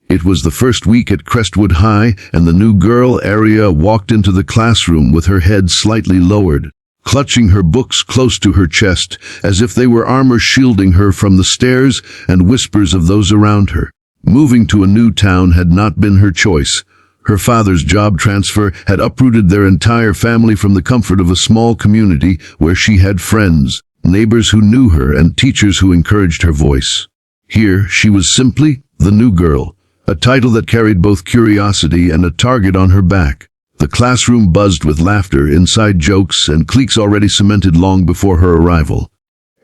It was the first week at Crestwood High, and the new girl, Aria, walked into the classroom with her head slightly lowered, clutching her books close to her chest, as if they were armor shielding her from the stares and whispers of those around her. Moving to a new town had not been her choice. Her father's job transfer had uprooted their entire family from the comfort of a small community where she had friends, neighbors who knew her, and teachers who encouraged her voice. Here, she was simply the new girl, a title that carried both curiosity and a target on her back. The classroom buzzed with laughter, inside jokes, and cliques already cemented long before her arrival.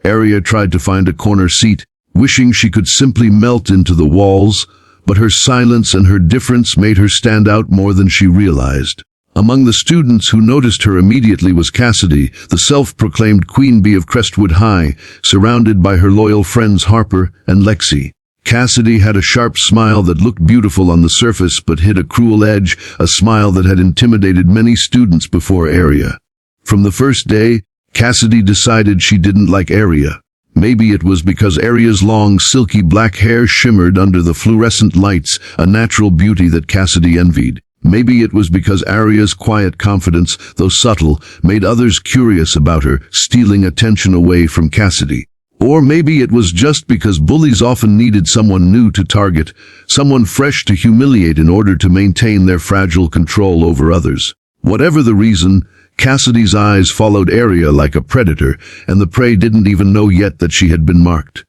Aria tried to find a corner seat, wishing she could simply melt into the walls, but her silence and her difference made her stand out more than she realized. Among the students who noticed her immediately was Cassidy, the self-proclaimed queen bee of Crestwood High, surrounded by her loyal friends Harper and Lexi. Cassidy had a sharp smile that looked beautiful on the surface but hid a cruel edge, a smile that had intimidated many students before Aria. From the first day, Cassidy decided she didn't like Aria. Maybe it was because Aria's long, silky black hair shimmered under the fluorescent lights, a natural beauty that Cassidy envied. Maybe it was because Aria's quiet confidence, though subtle, made others curious about her, stealing attention away from Cassidy. Or maybe it was just because bullies often needed someone new to target, someone fresh to humiliate in order to maintain their fragile control over others. Whatever the reason, Cassidy's eyes followed Aria like a predator, and the prey didn't even know yet that she had been marked.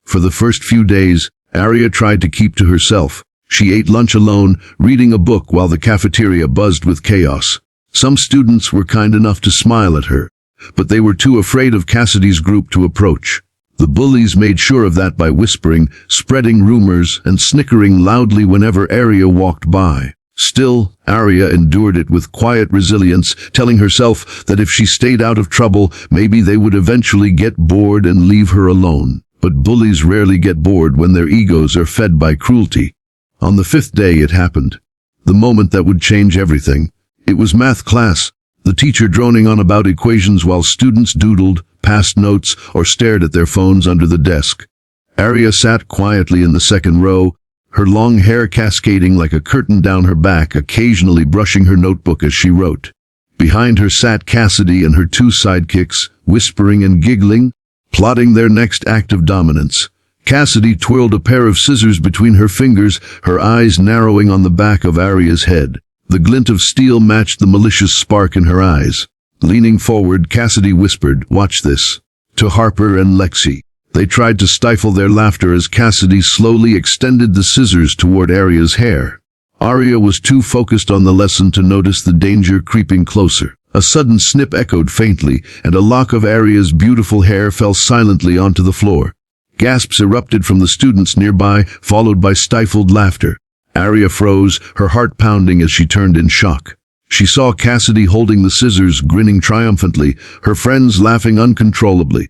For the first few days, Aria tried to keep to herself. She ate lunch alone, reading a book while the cafeteria buzzed with chaos. Some students were kind enough to smile at her, but they were too afraid of Cassidy's group to approach. The bullies made sure of that by whispering, spreading rumors, and snickering loudly whenever Aria walked by. Still, Aria endured it with quiet resilience, telling herself that if she stayed out of trouble, maybe they would eventually get bored and leave her alone. But bullies rarely get bored when their egos are fed by cruelty. On the 5th day it happened. The moment that would change everything. It was math class, the teacher droning on about equations while students doodled, passed notes, or stared at their phones under the desk. Aria sat quietly in the second row, her long hair cascading like a curtain down her back, occasionally brushing her notebook as she wrote. Behind her sat Cassidy and her two sidekicks, whispering and giggling, plotting their next act of dominance. Cassidy twirled a pair of scissors between her fingers, her eyes narrowing on the back of Aria's head. The glint of steel matched the malicious spark in her eyes. Leaning forward, Cassidy whispered, "Watch this," to Harper and Lexi. They tried to stifle their laughter as Cassidy slowly extended the scissors toward Aria's hair. Aria was too focused on the lesson to notice the danger creeping closer. A sudden snip echoed faintly, and a lock of Aria's beautiful hair fell silently onto the floor. Gasps erupted from the students nearby, followed by stifled laughter. Aria froze, her heart pounding as she turned in shock. She saw Cassidy holding the scissors, grinning triumphantly, her friends laughing uncontrollably.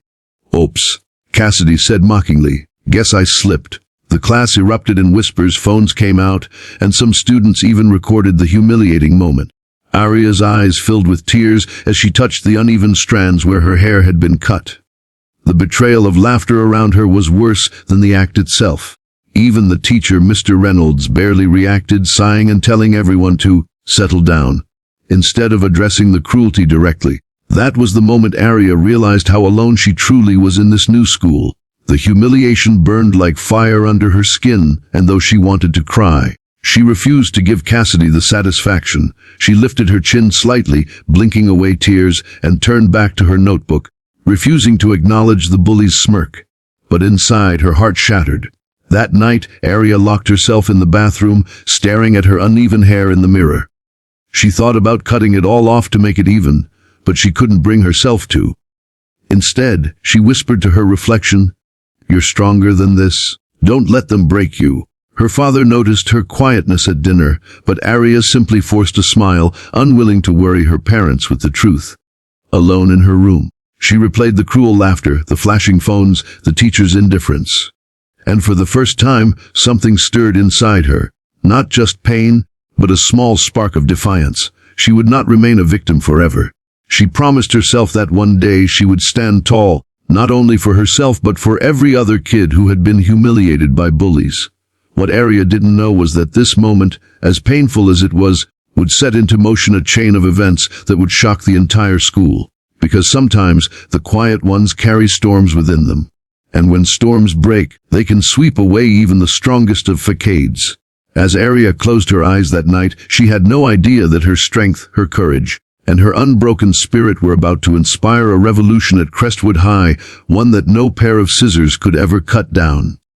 "Oops," Cassidy said mockingly. "Guess I slipped." The class erupted in whispers, phones came out, and some students even recorded the humiliating moment. Aria's eyes filled with tears as she touched the uneven strands where her hair had been cut. The betrayal of laughter around her was worse than the act itself. Even the teacher, Mr. Reynolds, barely reacted, sighing and telling everyone to settle down, instead of addressing the cruelty directly. That was the moment Aria realized how alone she truly was in this new school. The humiliation burned like fire under her skin, and though she wanted to cry, she refused to give Cassidy the satisfaction. She lifted her chin slightly, blinking away tears, and turned back to her notebook, refusing to acknowledge the bully's smirk. But inside, her heart shattered. That night, Aria locked herself in the bathroom, staring at her uneven hair in the mirror. She thought about cutting it all off to make it even, but she couldn't bring herself to. Instead, she whispered to her reflection, "You're stronger than this. Don't let them break you." Her father noticed her quietness at dinner, but Aria simply forced a smile, unwilling to worry her parents with the truth. Alone in her room, she replayed the cruel laughter, the flashing phones, the teacher's indifference. And for the first time, something stirred inside her. Not just pain, but a small spark of defiance. She would not remain a victim forever. She promised herself that one day she would stand tall, not only for herself but for every other kid who had been humiliated by bullies. What Arya didn't know was that this moment, as painful as it was, would set into motion a chain of events that would shock the entire school. Because sometimes the quiet ones carry storms within them. And when storms break, they can sweep away even the strongest of facades. As Arya closed her eyes that night, she had no idea that her strength, her courage, and her unbroken spirit were about to inspire a revolution at Crestwood High, one that no pair of scissors could ever cut down.